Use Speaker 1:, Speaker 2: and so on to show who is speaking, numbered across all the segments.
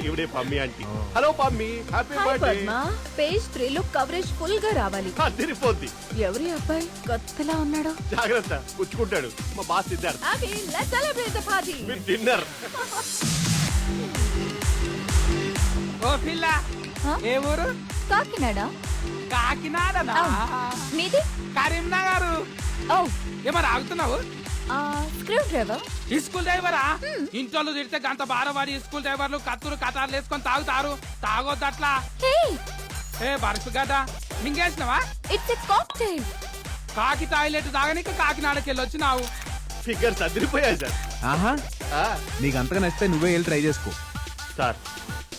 Speaker 1: ఇవిడే Pammi aunty. Hello Pammi, happy birthday.
Speaker 2: Page 3 లో coverage full గా రావాలి.
Speaker 1: తిరిగిపోద్ది.
Speaker 2: ఎవరి అబ్బాయి కొత్తలా ఉన్నాడు?
Speaker 1: జాగ్రత్త, పుచ్చుకుంటాడు. మా బాస్ ఇద్దారు.
Speaker 2: అవి లెట్స్ సెలబ్రేట్ ద పార్టీ.
Speaker 1: మీరు డిన్నర్.
Speaker 3: ఓ పిల్ల, ఏ ఊరు?
Speaker 2: కాకినాడ.
Speaker 3: కాకినాడనా?
Speaker 2: మీది?
Speaker 3: కరీంనగర్.
Speaker 2: ఓ,
Speaker 3: ఏమరా ఆగుతున్నావు?
Speaker 2: Screw driver.
Speaker 3: ఈ స్కూల్ డ్రైవరా? ఇంట్లో తిడితే గంట బారవాడి స్కూల్ డ్రైవర్లు కత్తులు కటార్లు వేసుకొని తాగుతారు. తాగొద్దు అట్లా.
Speaker 2: హే,
Speaker 3: ఏ బరుసు గదా మింగేసినవా?
Speaker 2: It's a cocktail.
Speaker 3: కాకి టాయిలెట్ తాగనీకి కాకినాడకి వెళ్ళి వచ్చినావు.
Speaker 1: ఫిగర్స్ అదిరిపోయాయి సార్.
Speaker 4: ఆహా, నీకు అంతగా నచ్చితే నువ్వే వెళ్ళి ట్రై చేసుకో.
Speaker 1: సార్,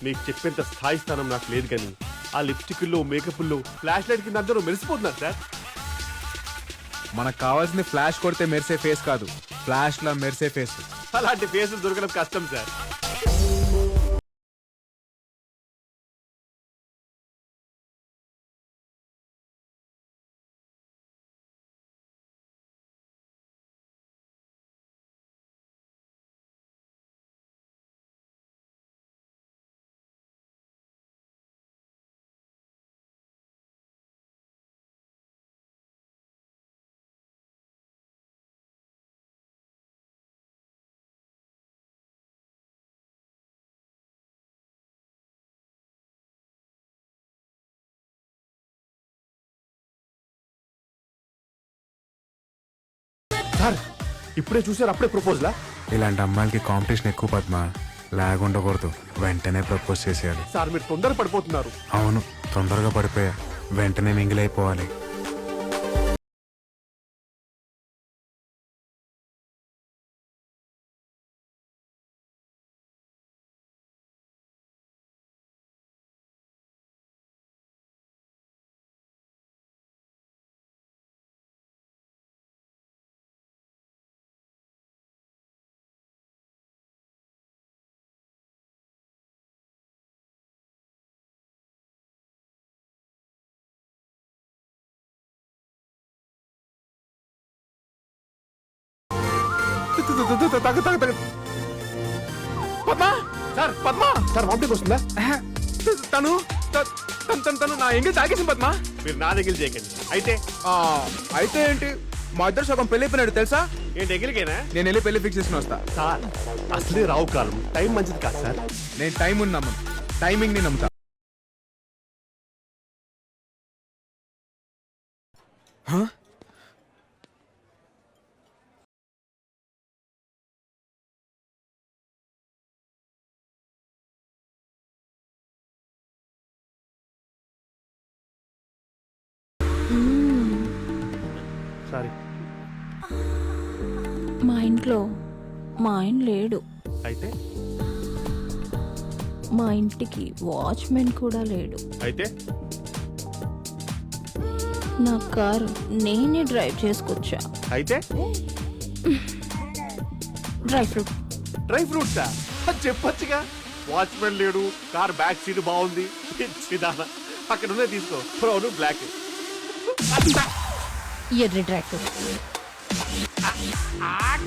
Speaker 1: మీకు చెప్పేంత స్థాయి స్థానం నాకు లేదు కానీ ఆ లిప్స్టిక్లో మేకప్లో ఫ్లాష్ లైట్ కింద అందరూ మెరిసిపోతున్నారు సార్.
Speaker 4: మనకు కావాల్సింది ఫ్లాష్ కొడితే మెరిసే ఫేస్ కాదు, ఫ్లాష్ లా మెరిసే ఫేస్.
Speaker 1: అలాంటి ఫేసులు దొరకడం కష్టం సార్. సార్, ఇప్పుడే చూసారు, అప్పుడే ప్రపోజలా?
Speaker 4: ఇలాంటి అమ్మాయిలకి కాంపిటీషన్ ఎక్కువ పద్మ, లాగ్ ఉండకూడదు, వెంటనే ప్రపోజ్ చేసేయాలి.
Speaker 1: సార్, మీరు తొందర పడిపోతున్నారు.
Speaker 4: అవును, తొందరగా పడిపోయా, వెంటనే మింగిలైపోవాలి.
Speaker 1: పద్మా సార్, పద్మా సార్, వాంతింగ్ వస్తుందా?
Speaker 4: తను తను నా ఎంగేజ్ ఆగేసింది పద్మ.
Speaker 1: మీరు నా దగ్గర చేయకండి. అయితే
Speaker 4: అయితే ఏంటి, మా ఇద్దరు సగం పెళ్లి అయిపోయినాడు తెలుసా.
Speaker 1: ఏంటి ఎగిరికేనా?
Speaker 4: నేను వెళ్ళి పెళ్లి ఫిక్స్ చేసుకుని వస్తా.
Speaker 1: సార్, అసలే రావు కాలం, టైం మంచిది కాదు సార్.
Speaker 4: నేను టైం ఉంది నమ్మను, టైమింగ్ ని నమ్ముతా.
Speaker 1: సారీ.
Speaker 2: మా ఇంట్లో మా ఆయన లేడు.
Speaker 1: అయితే
Speaker 2: మా ఇంటికి వాచ్మెన్ కూడా లేడు.
Speaker 1: అయితే
Speaker 2: నా కారు నేనే డ్రైవ్ చేసుకొచ్చా.
Speaker 1: అయితే
Speaker 2: డ్రై ఫ్రూట్.
Speaker 1: డ్రై ఫ్రూట్సా? చెప్పొచ్చుగా. వాచ్మెన్ లేడు, కార్ బ్యాక్ సీట్ బాగుంది. పిచ్చిదానా, అక్కడ ఉన్నది తీసుకో, బ్రౌన్ బ్లాక్.
Speaker 2: ఎర్రి డ్రై ఫ్రూట్.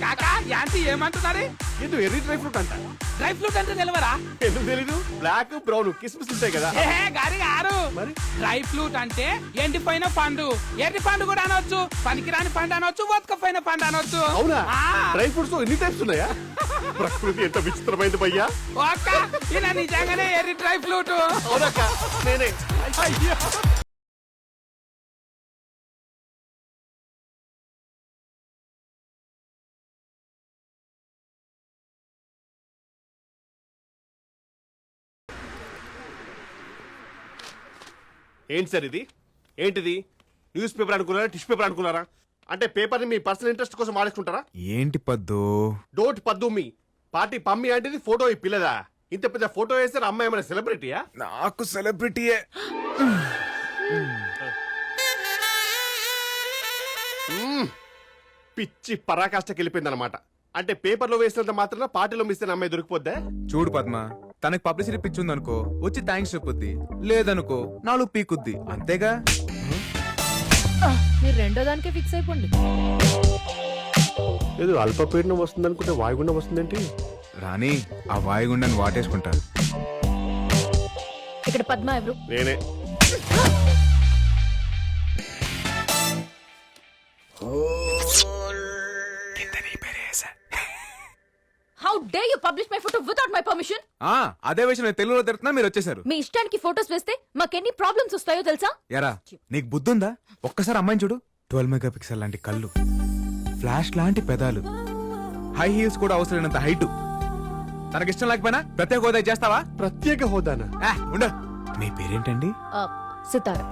Speaker 3: కాకా యాంటీ ఏమంటున్నారు?
Speaker 1: ఇది ఎర్రీ డ్రై ఫ్రూట్ అంట.
Speaker 3: డ్రై ఫ్రూట్ అంటే తెలవరా?
Speaker 1: ఎందుకు తెలీదు? బ్లాక్ బ్రౌన్ కిస్మిస్ ఉంటాయి కదా.
Speaker 3: గారి గారు,
Speaker 1: మరి
Speaker 3: డ్రై ఫ్రూట్ అంటే ఎండిపోయిన పండు. ఎర్రి పండు కూడా అనొచ్చు, పనికిరాని పండు అనొచ్చు, వతకపోయిన పండు అనొచ్చు.
Speaker 1: అవునా? డ్రై ఫ్రూట్స్ ఎన్ని టైప్స్ ఉన్నాయా? ప్రకృతి ఎంత విచిత్రమైంది భయ్యా.
Speaker 3: ఒక్క ఇలా నిజంగానే ఎర్రి డ్రై ఫ్రూట్.
Speaker 1: అవునక్క, నేనే.
Speaker 3: అయ్యో,
Speaker 1: ఏంటి సార్ ఇది? ఏంటిది? న్యూస్ పేపర్ అనుకున్నారా, టిష్యూ పేపర్ అనుకున్నారా? అంటే పేపర్ ని మీ పర్సనల్ ఇంట్రెస్ట్ కోసం వాడేసుకుంటారా?
Speaker 4: ఏంటి పద్దు?
Speaker 1: డోట్ పద్దు మీ పార్టీ పమ్మి అంటే ఫోటో ఈ పిల్లదా? ఇంత పెద్ద ఫోటో వేస్తారు. అమ్మాయి ఏమైనా సెలబ్రిటీయా?
Speaker 4: నాకు సెలబ్రిటీయే.
Speaker 1: పిచ్చి పరాకాష్ఠకి వెళ్ళిపోయింది అనమాట. అంటే పేపర్లో వేసినంత మాత్రం పార్టీలో మిస్ అయిన అమ్మాయి దొరికిపోద్దా?
Speaker 4: చూడు పద్మ, తనకి పబ్లిసిటీ పిచ్చి ఉందనుకో వచ్చి థ్యాంక్స్ చెప్పుద్ది, లేదనుకో నాలుగు పీకుద్ది, అంతేగా.
Speaker 2: మీరు రెండో దానికే ఫిక్స్ అయిపోండి.
Speaker 1: ఏదో అల్పపీడనం వస్తుంది అనుకుంటే వాయుగుండం వస్తుందేంటి?
Speaker 4: రాణి, ఆ వాయుగుండాన్ని వాటేసుకుంటా.
Speaker 2: ఇక్కడ పద్మ ఎవరు?
Speaker 1: నేనే.
Speaker 2: How day you publish my photo without my permission?
Speaker 4: అదే విషయం నేను తెలుగులో తిడుతున్నా, మీరు వచ్చేసారు.
Speaker 2: మీ ఇష్టానికి ఫోటోస్ వేస్తే మాకెన్ని ప్రాబ్లమ్స్ వస్తాయో తెలుసా?
Speaker 4: ఎరా నీకు బుద్ధి ఉందా? ఒక్కసారి అమ్మాయిని చూడు. 12 మెగా పిక్సెల్ లాంటి కళ్ళు, ఫ్లాష్ లాంటి పెదాలు, హై హీల్స్ కూడా అవసరం లేనంత హైట్. తనకిష్టం లేకపోయినా ప్రత్యేక హోదా చేస్తావా?
Speaker 1: ప్రత్యేక హోదానా?
Speaker 4: ఉండు. మీ పేరేంటండి?
Speaker 2: సితారా.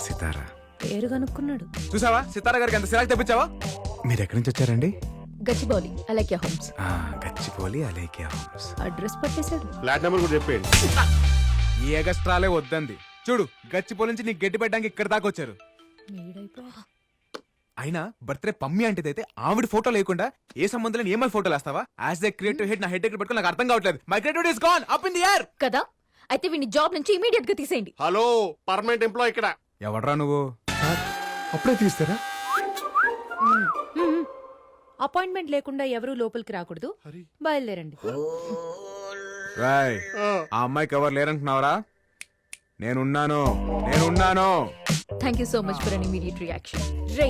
Speaker 4: సితారా.
Speaker 2: పేరు కనుక్కున్నాడు.
Speaker 4: చూసావా సితారా గారికి ఎంత సిరాకు తెప్పించావా? మీరు ఎక్కడి నుంచి వచ్చారండి?
Speaker 2: Gachibowli Alekhya homes.
Speaker 4: Gachibowli Alekhya homes.
Speaker 2: Address పట్టేశాడు.
Speaker 1: ఫ్లాట్ నెంబర్ కూడా చెప్పేయండి.
Speaker 4: ఈ ఎగస్ట్రాలే వద్దంది. చూడు గచ్చిపోలి నుంచి నీకు గట్టి పెట్టడానికి ఇక్కడ దాకా వచ్చారు. అయినా బర్త్డే పమ్మి అంటే ఆవిడ ఫోటో లేకుండా ఏ సంబంధం లేని ఏమై ఫోటోలు వేస్తావా? యాజ్ ఏ క్రియేటివ్ హెడ్ నా హెడ్ దగ్గర పెట్టుకుని నాకు అర్థం కావట్లేదు. My creativity is gone up in the air
Speaker 2: కదా. అయితే వీని జాబ్ నుంచి ఇమీడియట్ గా తీసేయండి.
Speaker 1: హలో, పర్మనెంట్ ఎంప్లాయ్ ఇక్కడ.
Speaker 4: ఎవడ్రా నువ్వు?
Speaker 1: అప్పుడే తీస్తారా?
Speaker 5: అపాయింట్మెంట్ లేకుండా ఎవరూ లోపలికి రాకూడదు. బయలుదేరండి.
Speaker 4: రాయ్ ఆ అమ్మాయికి ఎవరు లేరంటున్నావరా? నేనున్నాను.
Speaker 2: Thank you so much for an immediate reaction. Ray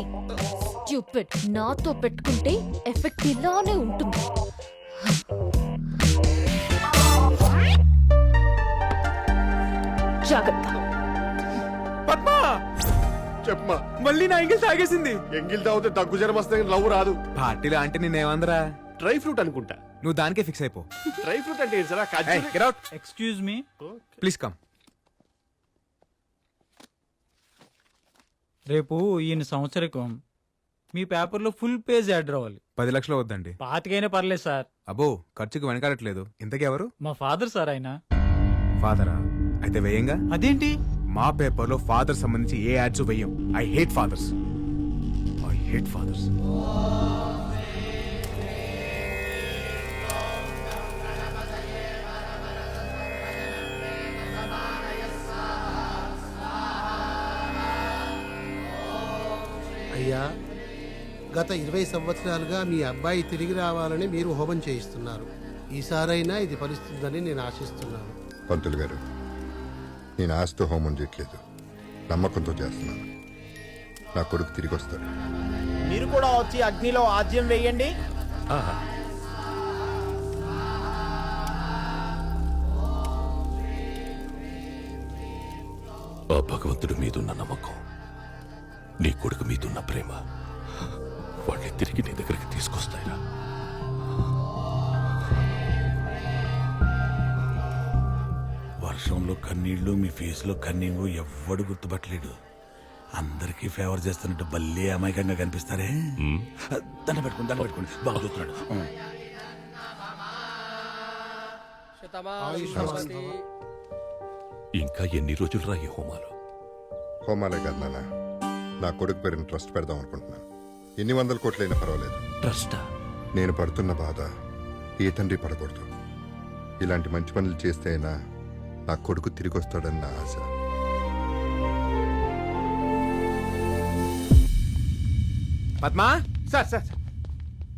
Speaker 2: stupid, నాతో పెట్టుకుంటే ఎఫెక్ట్ ఇలానే ఉంటుంది. జాగ్రత్త.
Speaker 4: పద్మా
Speaker 1: చెప్పమా.
Speaker 4: మళ్ళీ నా ఎంగిల్ తాగేసింది.
Speaker 1: ఎంగిల్ తాగితే దగ్గు జ్వరం వస్తుంది, లవ్ రాదు.
Speaker 4: పార్టీలో అంటే నేనేమందరా?
Speaker 1: డ్రై ఫ్రూట్ అనుకుంటా.
Speaker 4: నువ్వు దానికే ఫిక్స్ అయిపో.
Speaker 1: డ్రై ఫ్రూట్ అంటే ఏంటి sir?
Speaker 6: Excuse me,
Speaker 4: please come.
Speaker 6: రేపు ఈయన సంవత్సరికం. మీ పేపర్లో ఫుల్ పేజ్ యాడ్ రావాలి.
Speaker 4: 10 లక్షలు వద్దండి.
Speaker 6: 25 పర్లేదు సార్.
Speaker 4: అబ్బో ఖర్చుకి వెనకాడట్లేదు. ఇంతకీ ఎవరు?
Speaker 6: మా ఫాదర్ సార్ ఆయన.
Speaker 4: ఫాదరా? అయితే వేయంగా.
Speaker 6: అదేంటి?
Speaker 4: మా పేపర్లో ఫాదర్ సంబంధించి ఏ యాడ్స్ వేయం. I hate fathers.
Speaker 7: అయ్యా, గత 20 సంవత్సరాలుగా మీ అబ్బాయి తిరిగి రావాలని మీరు హోమం చేయిస్తున్నారు. ఈసారైనా ఇది ఫలిస్తుందని నేను ఆశిస్తున్నాను.
Speaker 8: పంతులు గారు, నేను ఆస్తో హోమం చేయట్లేదు, నమ్మకంతో చేస్తున్నాను. నా కొడుకు తిరిగి వస్తాడు.
Speaker 9: మీరు కూడా వచ్చి అగ్నిలో ఆజ్యం వేయండి.
Speaker 10: ఆ భగవంతుడి మీదున్న నమ్మకం, నీ కొడుకు మీదున్న ప్రేమ వాళ్ళని తిరిగి నీ దగ్గరికి తీసుకొస్తాయిరా.
Speaker 11: వర్షంలో కన్నీళ్లు, మీ ఫేస్లో కన్నీళ్ళు ఎవ్వడు గుర్తుపట్టలేడు. అందరికీ ఫేవర్ చేస్తున్నట్టు భలే అమాయకంగా కనిపిస్తారే. దండ పెట్టుకోండి బాగా చూస్తున్నాడు.
Speaker 10: ఇంకా ఎన్ని రోజులు రా ఈ హోమాలు?
Speaker 8: హోమాలే కాదు నాన్న, నా కొడుకు పేరుని ట్రస్ట్ పెడదాం అనుకుంటున్నాను. ఎన్ని 100 కోట్లైనా పర్వాలేదు.
Speaker 10: ట్రస్టా?
Speaker 8: నేను పడుతున్న బాధ ఏ తండ్రి పడకూడదు. ఇలాంటి మంచి పనులు చేస్తే అయినా నా కొడుకు తిరిగి వస్తాడన్న ఆశ.
Speaker 4: పద్మా,
Speaker 1: సార్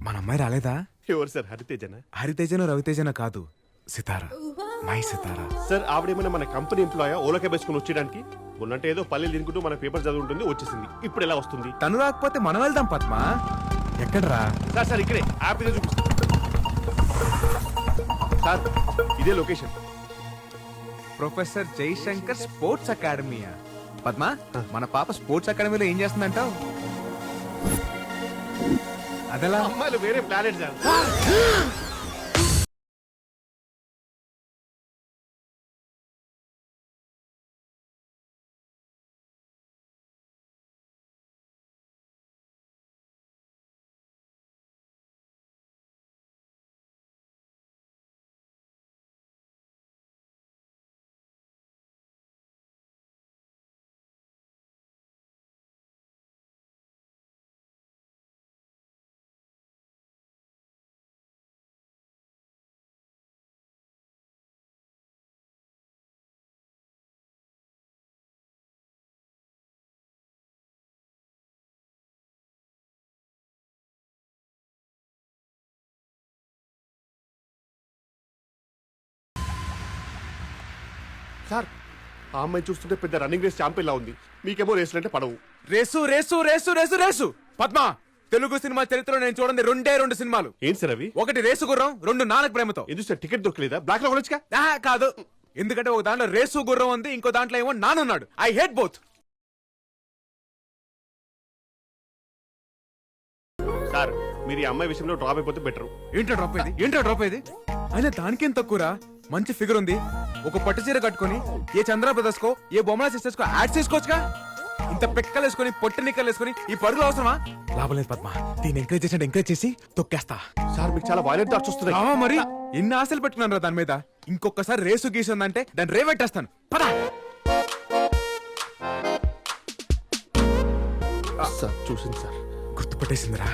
Speaker 4: మన అమ్మాయి రాలేదా?
Speaker 1: ఎవరు సార్? హరితేజనా?
Speaker 4: హరితేజనో రవితేజనో కాదు, సితారా. My Sitara.
Speaker 1: సార్ ఆవిడేమైనా మన కంపెనీ ఎంప్లాయా? ఓలకే వేసుకుని వచ్చేయడానికి ఉన్నట్టు ఏదో పల్లెలు తినుకుంటూ మన పేపర్ చదువుంటుంది, వచ్చేసింది. ఇప్పుడు ఎలా వస్తుంది?
Speaker 4: తను రాకపోతే మనం వెళ్దాం పద్మా. ఎక్కడరా?
Speaker 1: సార్ ఇక్కడే యాప్ ఇదే చూపిస్తా సార్. ఇదే location.
Speaker 4: Professor Jaishankar sports academia? Padma, మన పాప స్పోర్ట్స్ అకాడమీలో ఏం చేస్తుందంటావు? అదలా
Speaker 1: అమ్మాయిలు వేరే ప్లానెట్ సార్. ఆ అమ్మాయి చూస్తుంటే పెద్ద రన్నింగ్ రేస్ ఛాంపియన్ లా ఉంది. మీకేమో రేసులు అంటే పడవు.
Speaker 4: Race race race race race Padma, Telugu cinema చరిత్రలో నేను చూడండి రెండు సినిమాలు.
Speaker 1: ఏం సార్ అవి?
Speaker 4: ఒకటి రేసు గుర్రం, రెండు నానక ప్రేమతో.
Speaker 1: ఎందుకు సార్ టికెట్ దొరకలేదా? బ్లాక్ లో కొనొచ్చుగా.
Speaker 4: కాదు, ఎందుకంటే ఒక దాంట్లో రేసు గుర్రం ఉంది, ఇంకో దాంట్లో ఏమో నానున్నాడు. I hate both.
Speaker 1: సార్ మీరు ఈ అమ్మాయి విషయంలో డ్రాప్ అయిపోతే బెటర్.
Speaker 4: ఏంటో డ్రాప్ అయ్యేది అయినా దానికేం తక్కువరా. మంచి ఫిగర్ ఉంది, ఒక పట్టు చీర కట్టుకుని ఏ చంద్ర బ్రదర్స్ కో ఏ బొమ్మల సిస్టర్స్ కో యాడ్ చేసుకోవచ్చుగా. ఇంత పెక్కలు వేసుకుని పొట్టి నిక్కలు వేసుకుని ఈ పరుగులు అవసరమా? లాభం లేదు పద్మ, దీన్ని ఎంకరేజ్ చేసి తొక్కేస్తా.
Speaker 1: సార్ మీకు చాలా వైలెంట్ థాట్స్ వస్తున్నాయి.
Speaker 4: మరి ఎన్ని ఆశలు పెట్టుకున్నాను రా దాని మీద. ఇంకొకసారి రేసు గీసిందంటే దాన్ని రేవెట్టేస్తాను. పద.
Speaker 1: సార్ చూసింది సార్.
Speaker 4: గుర్తుపట్టేసిందిరా.